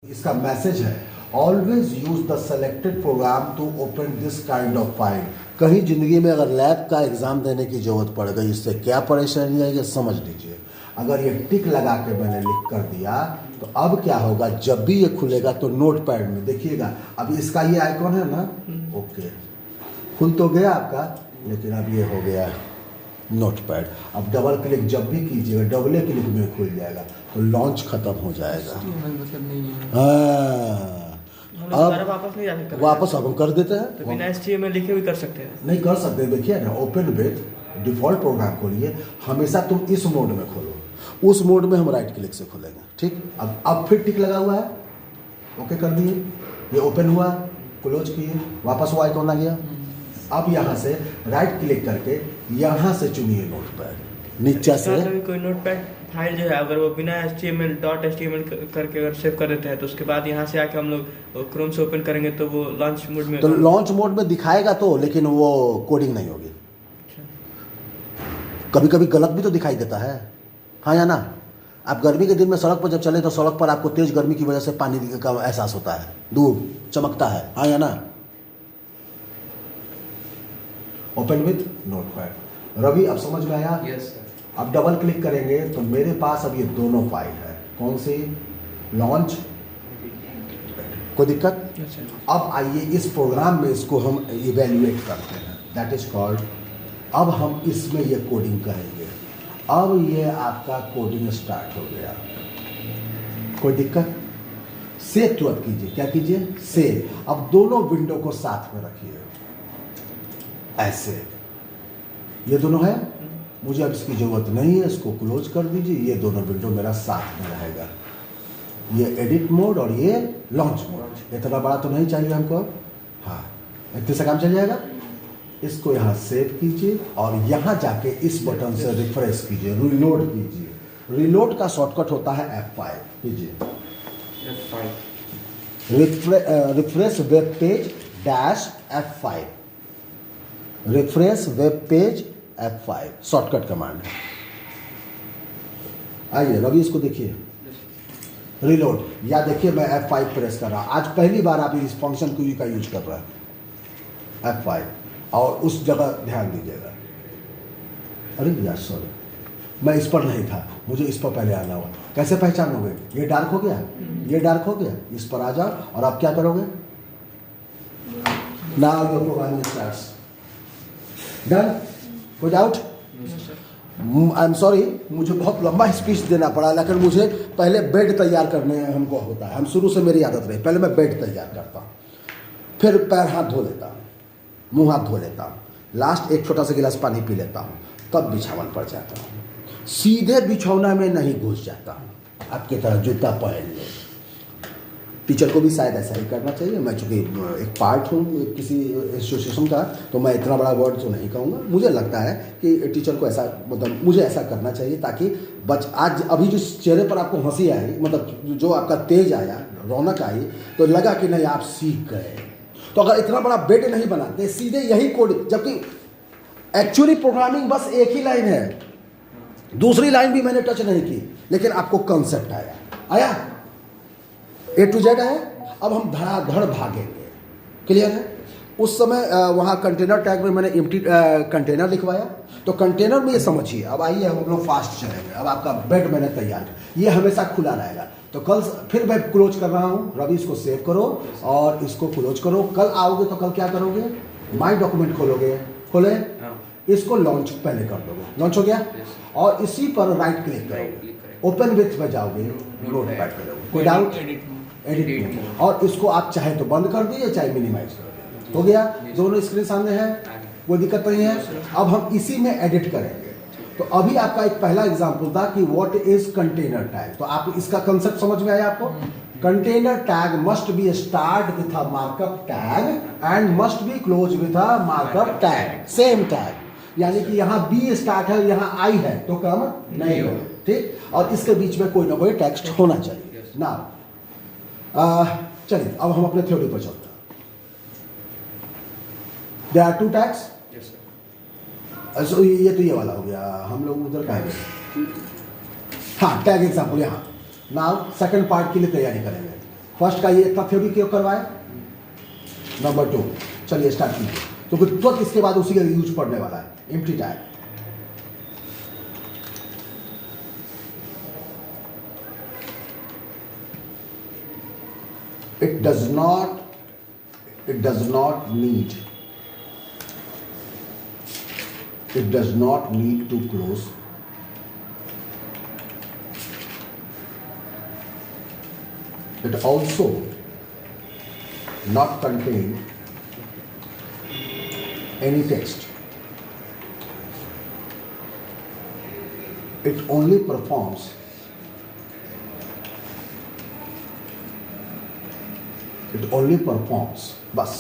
इसका मैसेज है always use the selected program to open this kind of file. कहीं जिंदगी में अगर लैब का एग्जाम देने की जरूरत पड़ गई, इससे क्या परेशानी आएगी समझ लीजिए। अगर ये टिक लगा के मैंने लिख कर दिया तो अब क्या होगा, जब भी ये खुलेगा तो नोट पैड में देखिएगा, अब इसका ये आइकॉन है ना, ओके खुल तो गया आपका, लेकिन अब ये हो गया नोट पैड। अब डबल क्लिक जब भी कीजिएगा डबल क्लिक में खुल जाएगा तो लॉन्च खत्म हो जाएगा। हाँ अब वापस नहीं जा सकते, वापस अब हम कर देते हैं, तो बिना HTML लिखे भी कर सकते हैं। नहीं कर सकते। देखिए ना, ओपन विथ डिफॉल्ट प्रोग्राम खोलिए, हमेशा तुम इस मोड में खोलो, उस मोड में हम राइट क्लिक से खोलेंगे। ठीक, अब फिर टिक लगा हुआ है, ओके कर दिए, ये ओपन हुआ, क्लोज किए, वापस वो आइकॉन आ गया। अब यहाँ से राइट क्लिक करके यहाँ से चुनिए नोट पैड, नीचे से कोई नोट पैड फाइल जो है अगर वो बिना HTML करके अगर सेव कर देते हैं तो उसके बाद यहाँ से आके हम लोग क्रोम से ओपन करेंगे तो वो लॉन्च मोड में, तो लॉन्च मोड में दिखाएगा तो, लेकिन वो कोडिंग नहीं होगी। कभी कभी गलत भी तो दिखाई देता है, हाँ या ना। आप गर्मी के दिन में सड़क पर जब चले तो सड़क पर आपको तेज गर्मी की वजह से पानी का एहसास होता है, दूर चमकता है, हाँ या ना। Open with notepad. रवि अब समझ में आया? Yes sir. अब डबल क्लिक करेंगे तो मेरे पास अब ये दोनों फाइल है। कौन सी? लॉन्च। कोई दिक्कत? अब आइए इस प्रोग्राम में इसको हम इवेल्युएट करते हैं, दैट इज कॉल्ड, अब हम इसमें ये कोडिंग करेंगे। अब ये आपका कोडिंग स्टार्ट हो गया, कोई दिक्कत? सेव तुरंत कीजिए, क्या कीजिए? सेव। अब दोनों विंडो को साथ में रखिए, ऐसे ये दोनों है, मुझे अब इसकी जरूरत नहीं है, इसको क्लोज कर दीजिए। ये दोनों विंडो मेरा साथ में रहेगा, ये एडिट मोड और ये लॉन्च मोड। इतना बड़ा तो नहीं चाहिए हमको, हाँ इतने से काम चल जाएगा। इसको यहाँ सेव कीजिए और यहाँ जाके इस बटन से रिफ्रेश कीजिए, रिलोड कीजिए। रिलोड का शॉर्टकट होता है F5 कीजिए, refresh web page dash F5, refresh web page F5 shortcut command है। आइए रवि इसको देखिए, रिलोड, या देखिए मैं F5 प्रेस कर रहा, आज पहली बार आप इस फंक्शन क्यू का यूज कर रहे हैं, F5, और उस जगह ध्यान दीजिएगा। अरे यार सॉरी, मैं इस पर नहीं था, मुझे इस पर पहले आना हुआ। कैसे पहचानोगे? ये डार्क हो गया, ये डार्क हो गया, इस पर आ जाओ और आप क्या करोगे? Now your programming starts. Done? कोई डाउट? आई एम सॉरी, मुझे बहुत लंबा स्पीच देना पड़ा, लेकिन मुझे पहले बेड तैयार करने हमको होता है, हम शुरू से मेरी आदत रही, पहले मैं बेड तैयार करता हूँ, फिर पैर हाथ धो लेता हूँ, मुंह हाथ धो लेता हूँ, लास्ट एक छोटा सा गिलास पानी पी लेता हूँ, तब बिछावन पर जाता हूँ। सीधे बिछौना में नहीं घुस जाता हूँ, आपकी तरह जूता पहन ले। टीचर को भी शायद ऐसा ही करना चाहिए। मैं चूँकि एक पार्ट हूँ किसी एसोसिएशन का, तो मैं इतना बड़ा वर्ड तो नहीं कहूँगा। मुझे लगता है कि टीचर को ऐसा, मतलब मुझे ऐसा करना चाहिए ताकि आज अभी जो चेहरे पर आपको हंसी आई, मतलब जो आपका तेज आया, रौनक आई, तो लगा कि नहीं आप सीख गए। तो अगर इतना बड़ा बेड नहीं बनाते, सीधे यही कोड, जबकि एक्चुअली प्रोग्रामिंग बस एक ही लाइन है, दूसरी लाइन भी मैंने टच नहीं की, लेकिन आपको कंसेप्ट आया A to Z है। अब हम धड़ाधड़ भागेंगे, क्लियर है? उस समय वहाँ कंटेनर टैग में मैंने एम्प्टी कंटेनर लिखवाया, तो कंटेनर में ये समझिए। अब आइए हम लोग फास्ट चलेंगे। अब आपका बेड मैंने तैयार किया, ये हमेशा खुला रहेगा। तो कल फिर मैं क्लोज कर रहा हूँ, रवि इसको सेव करो और इसको क्लोज करो। कल आओगे तो कल क्या करोगे? माई डॉक्यूमेंट खोलोगे, खोले, इसको लॉन्च पहले कर दोगे, लॉन्च हो गया, और इसी पर राइट क्लिक करोगे, ओपन विथ में जाओगे, नोट पैड करोगे। कोई डाउट? एडिट, और इसको आप चाहे तो बंद कर दीजिए, चाहे मिनिमाइज कर दीजिए, हो गया। दोनों स्क्रीन सामने है, कोई दिक्कत नहीं है। अब हम इसी में एडिट करेंगे। तो अभी आपका एक पहला एग्जांपल था कि व्हाट इज कंटेनर टैग, तो आप इसका कंसेप्ट समझ में आया आपको? Container tag must be start with a markup tag and must be close with a markup tag, same tag. यानी कि यहाँ बी स्टार्ट है, यहाँ आई है, तो कम नहीं हो, ठीक। और इसके बीच में कोई ना कोई टेक्स्ट होना चाहिए ना। चलिए अब हम अपने थ्योरी पर चलते हैं। देयर आर टू टैग्स, ये तो ये वाला हो गया, हम लोग उधर का है। हाँ, टैग एग्जाम्पल यहाँ। नाउ सेकंड पार्ट के लिए तैयारी करेंगे। फर्स्ट का ये तथ्य भी क्यों करवाए। नंबर 2, चलिए स्टार्ट कीजिए, क्योंकि तुरंत इसके बाद उसी का यूज पड़ने वाला है, empty tag. It does not need to close. It also not contain any text. It only performs बस